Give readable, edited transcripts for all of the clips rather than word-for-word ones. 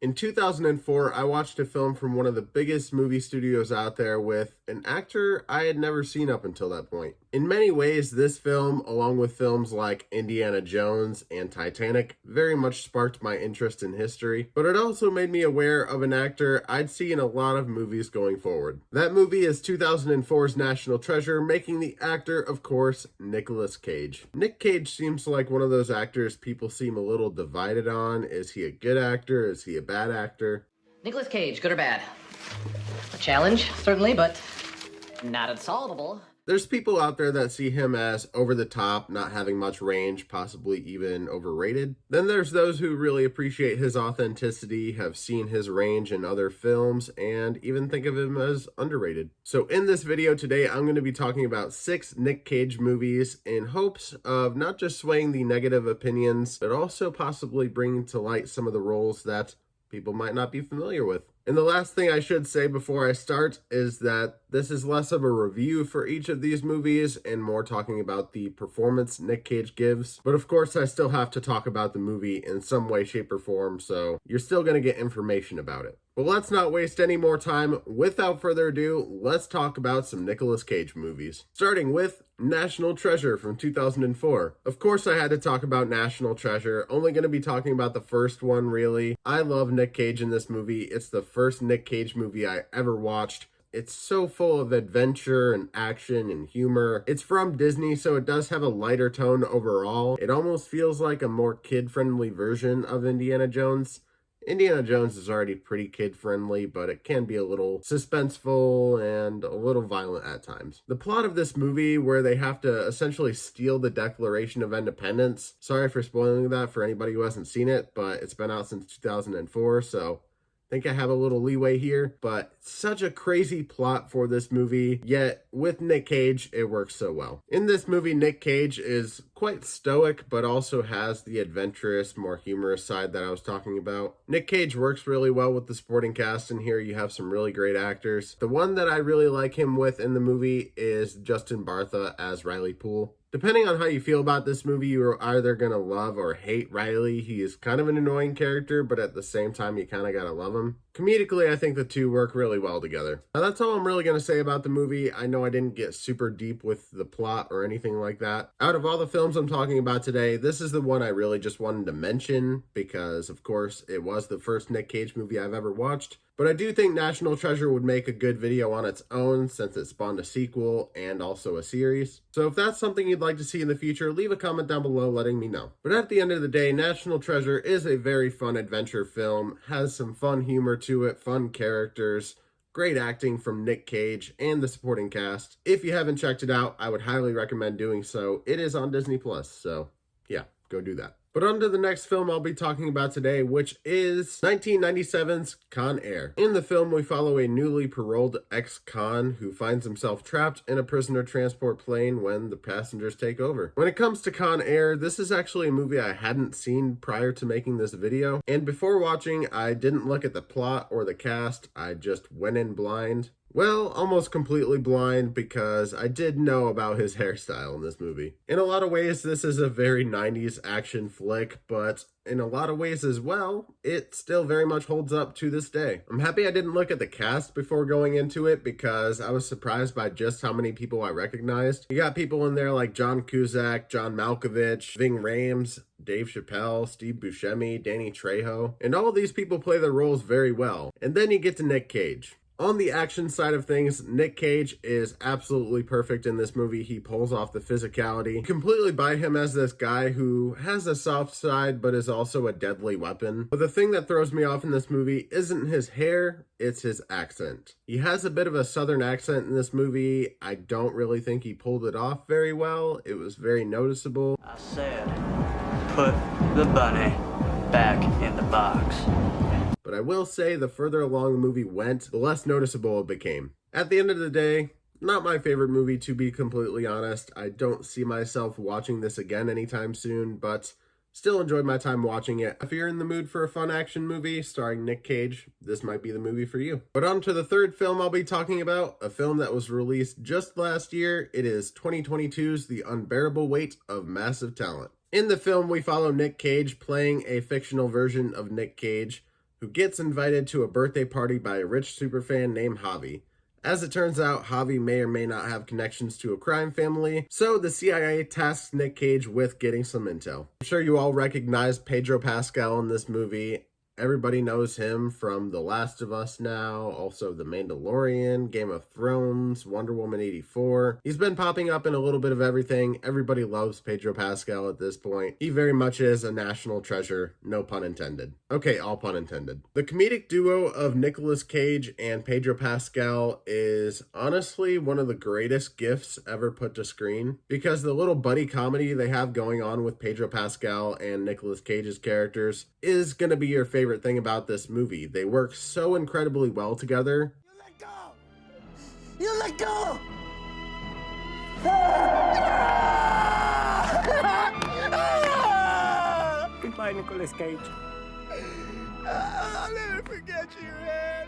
In 2004, I watched a film from one of the biggest movie studios out there with an actor I had never seen up until that point. In many ways, this film, along with films like Indiana Jones and Titanic, very much sparked my interest in history, but it also made me aware of an actor I'd see in a lot of movies going forward. That movie is 2004's National Treasure, making the actor, of course, Nicolas Cage. Nick Cage seems like one of those actors people seem a little divided on. Is he a good actor? Is he a bad actor? Nicolas Cage, good or bad? A challenge, certainly, but not unsolvable. There's people out there that see him as over the top, not having much range, possibly even overrated. Then there's those who really appreciate his authenticity, have seen his range in other films, and even think of him as underrated. So in this video today, I'm going to be talking about 6 Nick Cage movies in hopes of not just swaying the negative opinions, but also possibly bringing to light some of the roles that people might not be familiar with. And the last thing I should say before I start is that this is less of a review for each of these movies and more talking about the performance Nick Cage gives. But of course, I still have to talk about the movie in some way, shape, or form, so you're still going to get information about it. But let's not waste any more time. Without further ado, let's talk about some Nicolas Cage movies. Starting with National Treasure from 2004. Of course I had to talk about National Treasure, only going to be talking about the first one really. I love Nick Cage in this movie. It's the first Nick Cage movie I ever watched. It's so full of adventure and action and humor. It's from Disney, so it does have a lighter tone overall. It almost feels like a more kid-friendly version of Indiana Jones. Indiana Jones is already pretty kid-friendly, but it can be a little suspenseful and a little violent at times. The plot of this movie, where they have to essentially steal the Declaration of Independence, sorry for spoiling that for anybody who hasn't seen it, but it's been out since 2004, so I think I have a little leeway here, but such a crazy plot for this movie, yet with Nick Cage, it works so well. In this movie, Nick Cage is quite stoic, but also has the adventurous, more humorous side that I was talking about. Nick Cage works really well with the supporting cast, and here you have some really great actors. The one that I really like him with in the movie is Justin Bartha as Riley Poole. Depending on how you feel about this movie, you're either going to love or hate Riley. He is kind of an annoying character, but at the same time, you kind of got to love him. Comedically, I think the two work really well together. Now, that's all I'm really going to say about the movie. I know I didn't get super deep with the plot or anything like that. Out of all the films I'm talking about today, this is the one I really just wanted to mention because, of course, it was the first Nick Cage movie I've ever watched. But I do think National Treasure would make a good video on its own since it spawned a sequel and also a series. So if that's something you'd like to see in the future, leave a comment down below letting me know. But at the end of the day, National Treasure is a very fun adventure film, has some fun humor to it, fun characters, great acting from Nick Cage and the supporting cast. If you haven't checked it out, I would highly recommend doing so. It is on Disney+, so yeah, go do that. But on to the next film I'll be talking about today, which is 1997's Con Air. In the film, we follow a newly paroled ex-con who finds himself trapped in a prisoner transport plane when the passengers take over. When it comes to Con Air, this is actually a movie I hadn't seen prior to making this video, and before watching, I didn't look at the plot or the cast, I just went in blind. Well, almost completely blind because I did know about his hairstyle in this movie. In a lot of ways, this is a very 90s action flick, but in a lot of ways as well, it still very much holds up to this day. I'm happy I didn't look at the cast before going into it because I was surprised by just how many people I recognized. You got people in there like John Cusack, John Malkovich, Ving Rhames, Dave Chappelle, Steve Buscemi, Danny Trejo, and all of these people play their roles very well. And then you get to Nick Cage. On the action side of things, Nick Cage is absolutely perfect in this movie. He pulls off the physicality. You completely buy him as this guy who has a soft side but is also a deadly weapon. But the thing that throws me off in this movie isn't his hair, it's his accent. He has a bit of a southern accent in this movie. I don't really think he pulled it off very well. It was very noticeable. I said, put the bunny back in the box. But I will say the further along the movie went, the less noticeable it became. At the end of the day, not my favorite movie, to be completely honest. I don't see myself watching this again anytime soon, but still enjoyed my time watching it. If you're in the mood for a fun action movie starring Nick Cage, this might be the movie for you. But on to the third film I'll be talking about, a film that was released just last year. It is 2022's The Unbearable Weight of Massive Talent. In the film, we follow Nick Cage playing a fictional version of Nick Cage, who gets invited to a birthday party by a rich superfan named Javi. As it turns out, Javi may or may not have connections to a crime family, so the CIA tasks Nick Cage with getting some intel. I'm sure you all recognize Pedro Pascal in this movie. Everybody knows him from The Last of Us now, also The Mandalorian, Game of Thrones, Wonder Woman 84. He's been popping up in a little bit of everything. Everybody loves Pedro Pascal at this point. He very much is a national treasure, no pun intended. Okay, all pun intended. The comedic duo of Nicolas Cage and Pedro Pascal is honestly one of the greatest gifts ever put to screen, because the little buddy comedy they have going on with Pedro Pascal and Nicolas Cage's characters is going to be your favorite thing about this movie. They work so incredibly well together. You let go! You let go! Goodbye, Nicolas Cage. I'll never forget you, man.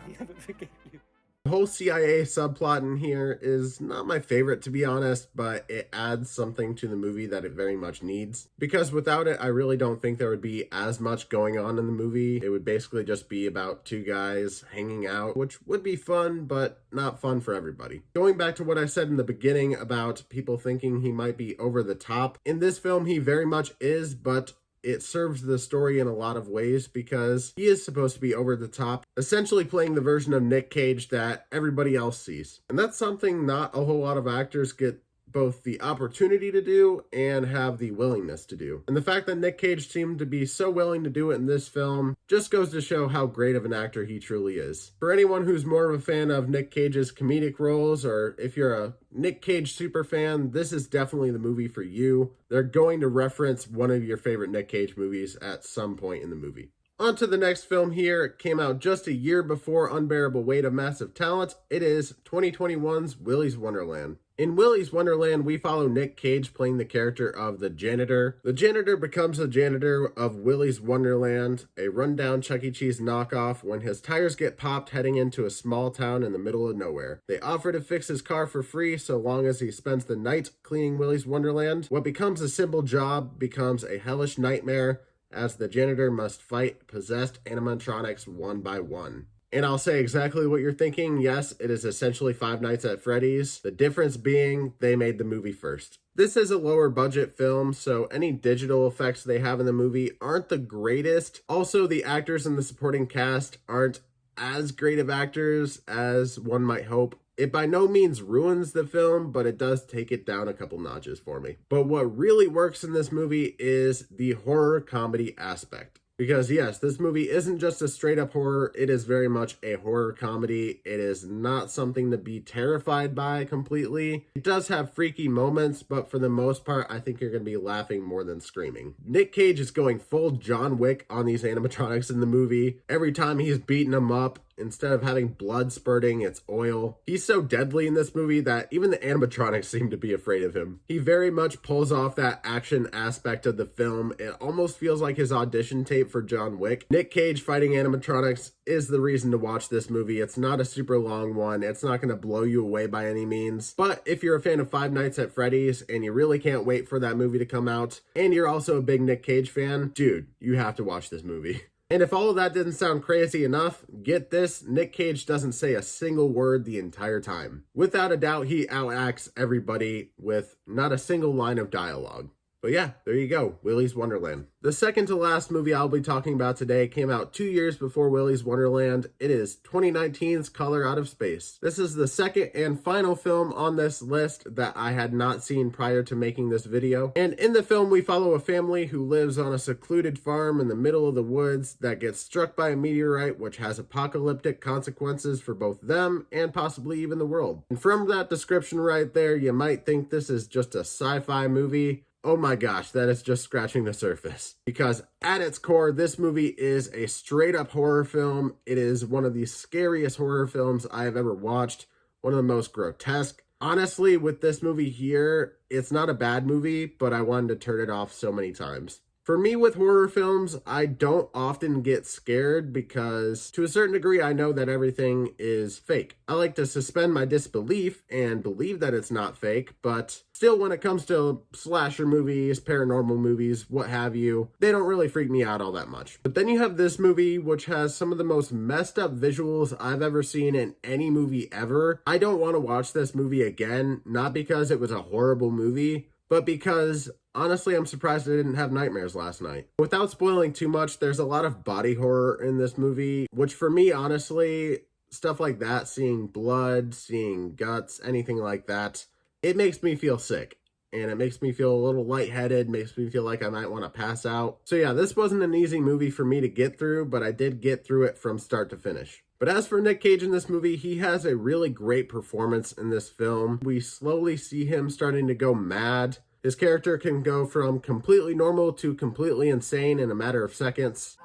I'll never forget you. The whole CIA subplot in here is not my favorite, to be honest, but it adds something to the movie that it very much needs. Because without it, I really don't think there would be as much going on in the movie. It would basically just be about two guys hanging out, which would be fun, but not fun for everybody. Going back to what I said in the beginning about people thinking he might be over the top, in this film he very much is, but it serves the story in a lot of ways because he is supposed to be over the top, essentially playing the version of Nick Cage that everybody else sees. And that's something not a whole lot of actors get both the opportunity to do and have the willingness to do. And the fact that Nick Cage seemed to be so willing to do it in this film just goes to show how great of an actor he truly is. For anyone who's more of a fan of Nick Cage's comedic roles, or if you're a Nick Cage super fan, this is definitely the movie for you. They're going to reference one of your favorite Nick Cage movies at some point in the movie. On to the next film here. It came out just a year before Unbearable Weight of Massive Talent. It is 2021's Willy's Wonderland. In Willy's Wonderland, we follow Nick Cage playing the character of the janitor. The janitor becomes the janitor of Willy's Wonderland, a rundown Chuck E. Cheese knockoff, when his tires get popped heading into a small town in the middle of nowhere. They offer to fix his car for free so long as he spends the night cleaning Willy's Wonderland. What becomes a simple job becomes a hellish nightmare, as the janitor must fight possessed animatronics one by one. And I'll say exactly what you're thinking. Yes, it is essentially Five Nights at Freddy's. The difference being they made the movie first. This is a lower budget film, so any digital effects they have in the movie aren't the greatest. Also, the actors in the supporting cast aren't as great of actors as one might hope. It by no means ruins the film, but it does take it down a couple notches for me. But what really works in this movie is the horror comedy aspect. Because yes, this movie isn't just a straight up horror, it is very much a horror comedy. It is not something to be terrified by completely. It does have freaky moments, but for the most part, I think you're going to be laughing more than screaming. Nick Cage is going full John Wick on these animatronics in the movie. Every time he's beating them up, instead of having blood spurting, it's oil. He's so deadly in this movie that even the animatronics seem to be afraid of him. He very much pulls off that action aspect of the film. It almost feels like his audition tape for John Wick. Nick Cage fighting animatronics is the reason to watch this movie. It's not a super long one. It's not going to blow you away by any means. But if you're a fan of Five Nights at Freddy's and you really can't wait for that movie to come out, and you're also a big Nick Cage fan, dude, you have to watch this movie. And if all of that didn't sound crazy enough, get this, Nick Cage doesn't say a single word the entire time. Without a doubt, he outacts everybody with not a single line of dialogue. But yeah, there you go, Willy's Wonderland. The second to last movie I'll be talking about today came out 2 years before Willy's Wonderland. It is 2019's Color Out of Space. This is the second and final film on this list that I had not seen prior to making this video. And in the film, we follow a family who lives on a secluded farm in the middle of the woods that gets struck by a meteorite, which has apocalyptic consequences for both them and possibly even the world. And from that description right there, you might think this is just a sci-fi movie. Oh my gosh, that is just scratching the surface. Because at its core, this movie is a straight up horror film. It is one of the scariest horror films I have ever watched. One of the most grotesque. Honestly, with this movie here, it's not a bad movie, but I wanted to turn it off so many times. For me with horror films, I don't often get scared because to a certain degree, I know that everything is fake. I like to suspend my disbelief and believe that it's not fake, but still when it comes to slasher movies, paranormal movies, what have you, they don't really freak me out all that much. But then you have this movie, which has some of the most messed up visuals I've ever seen in any movie ever. I don't want to watch this movie again, not because it was a horrible movie, but because honestly, I'm surprised I didn't have nightmares last night. Without spoiling too much, there's a lot of body horror in this movie, which for me, honestly, stuff like that, seeing blood, seeing guts, anything like that, it makes me feel sick. And it makes me feel a little lightheaded, makes me feel like I might want to pass out. So yeah, this wasn't an easy movie for me to get through, but I did get through it from start to finish. But as for Nick Cage in this movie, he has a really great performance in this film. We slowly see him starting to go mad. His character can go from completely normal to completely insane in a matter of seconds.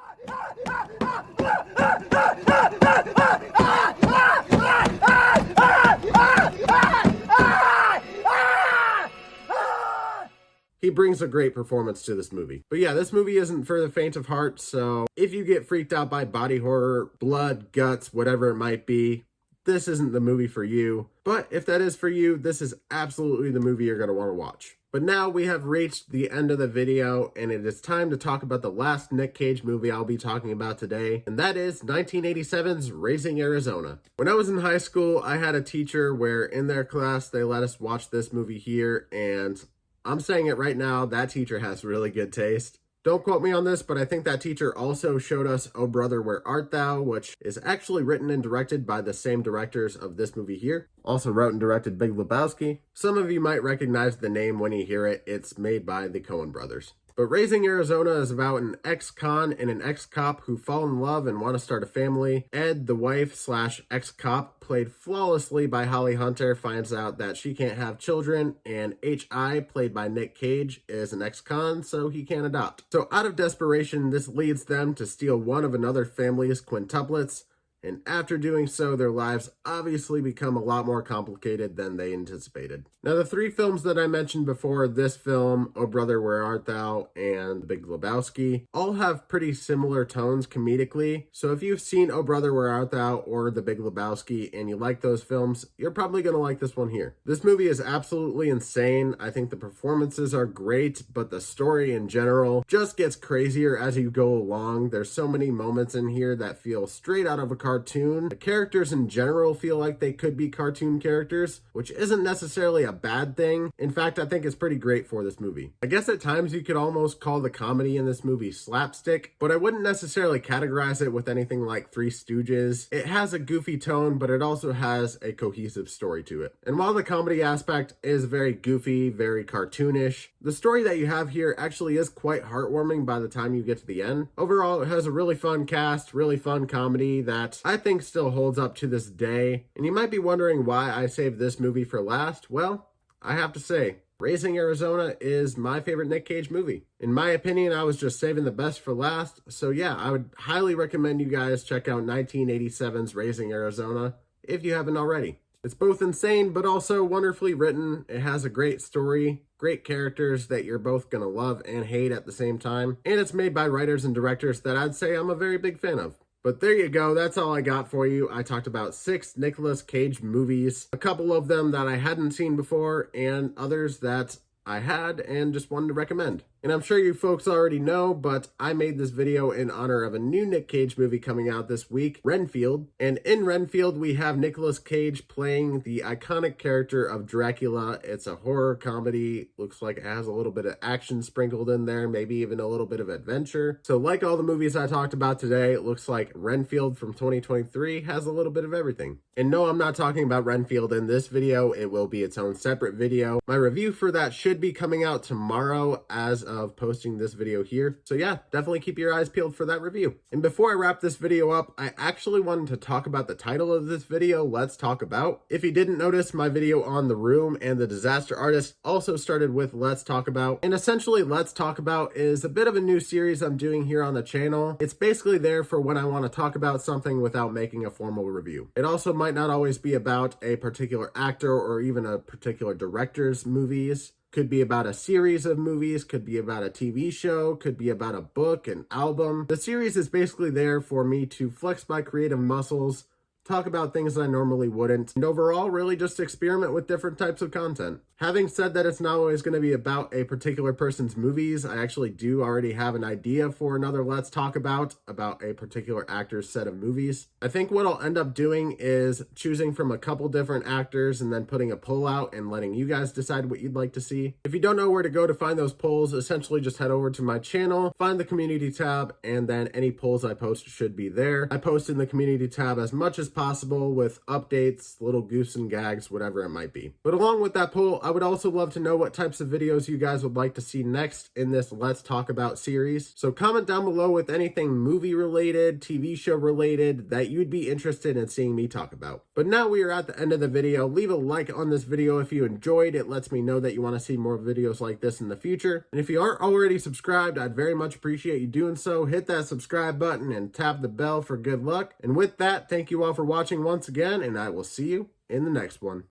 He brings a great performance to this movie. But yeah, this movie isn't for the faint of heart, so if you get freaked out by body horror, blood, guts, whatever it might be, this isn't the movie for you. But if that is for you, this is absolutely the movie you're going to want to watch. But now we have reached the end of the video, and it is time to talk about the last Nick Cage movie I'll be talking about today, and that is 1987's Raising Arizona. When I was in high school, I had a teacher where in their class they let us watch this movie here, and I'm saying it right now, that teacher has really good taste. Don't quote me on this, but I think that teacher also showed us Oh Brother, Where Art Thou, which is actually written and directed by the same directors of this movie here. Also wrote and directed Big Lebowski. Some of you might recognize the name when you hear it. It's made by the Coen brothers. But Raising Arizona is about an ex-con and an ex-cop who fall in love and want to start a family. Ed, the wife slash ex-cop, played flawlessly by Holly Hunter, finds out that she can't have children, and H.I., played by Nick Cage, is an ex-con, so he can't adopt. So out of desperation, this leads them to steal one of another family's quintuplets, and after doing so, their lives obviously become a lot more complicated than they anticipated. Now, the three films that I mentioned before, this film, Oh Brother, Where Art Thou, and Big Lebowski, all have pretty similar tones comedically. So if you've seen Oh Brother, Where Art Thou or The Big Lebowski and you like those films, you're probably going to like this one here. This movie is absolutely insane. I think the performances are great, but the story in general just gets crazier as you go along. There's so many moments in here that feel straight out of a cartoon. The characters in general feel like they could be cartoon characters, which isn't necessarily a bad thing. In fact, I think it's pretty great for this movie. I guess at times you could almost call the comedy in this movie slapstick, but I wouldn't necessarily categorize it with anything like Three Stooges. It has a goofy tone, but it also has a cohesive story to it. And while the comedy aspect is very goofy, very cartoonish, the story that you have here actually is quite heartwarming by the time you get to the end. Overall, it has a really fun cast, really fun comedy that I think still holds up to this day. And you might be wondering why I saved this movie for last. Well, I have to say, Raising Arizona is my favorite Nick Cage movie. In my opinion, I was just saving the best for last. So yeah, I would highly recommend you guys check out 1987's Raising Arizona if you haven't already. It's both insane, but also wonderfully written. It has a great story, great characters that you're both going to love and hate at the same time. And it's made by writers and directors that I'd say I'm a very big fan of. But there you go, that's all I got for you. I talked about 6 Nicolas Cage movies, a couple of them that I hadn't seen before, and others that I had and just wanted to recommend. And I'm sure you folks already know, but I made this video in honor of a new Nick Cage movie coming out this week, Renfield. And in Renfield, we have Nicolas Cage playing the iconic character of Dracula. It's a horror comedy. Looks like it has a little bit of action sprinkled in there, maybe even a little bit of adventure. So like all the movies I talked about today, it looks like Renfield from 2023 has a little bit of everything. And no, I'm not talking about Renfield in this video. It will be its own separate video. My review for that should be coming out tomorrow as of posting this video here. So yeah, definitely keep your eyes peeled for that review. And before I wrap this video up, I actually wanted to talk about the title of this video, Let's Talk About. If you didn't notice, my video on The Room and The Disaster Artist also started with Let's Talk About. And essentially, Let's Talk About is a bit of a new series I'm doing here on the channel. It's basically there for when I want to talk about something without making a formal review. It also might not always be about a particular actor or even a particular director's movies. Could be about a series of movies, could be about a TV show, could be about a book, an album. The series is basically there for me to flex my creative muscles, talk about things I normally wouldn't, and overall really just experiment with different types of content. Having said that, it's not always going to be about a particular person's movies. I actually do already have an idea for another Let's Talk about a particular actor's set of movies. I think what I'll end up doing is choosing from a couple different actors and then putting a poll out and letting you guys decide what you'd like to see. If you don't know where to go to find those polls, essentially just head over to my channel, find the community tab, and then any polls I post should be there. I post in the community tab as much as possible with updates, little goofs and gags, whatever it might be. But along with that poll, I would also love to know what types of videos you guys would like to see next in this Let's Talk About series. So comment down below with anything movie related, TV show related that you'd be interested in seeing me talk about. But now we are at the end of the video. Leave a like on this video if you enjoyed. It lets me know that you want to see more videos like this in the future. And if you aren't already subscribed, I'd very much appreciate you doing so. Hit that subscribe button and tap the bell for good luck. And with that, thank you all for watching once again, and I will see you in the next one.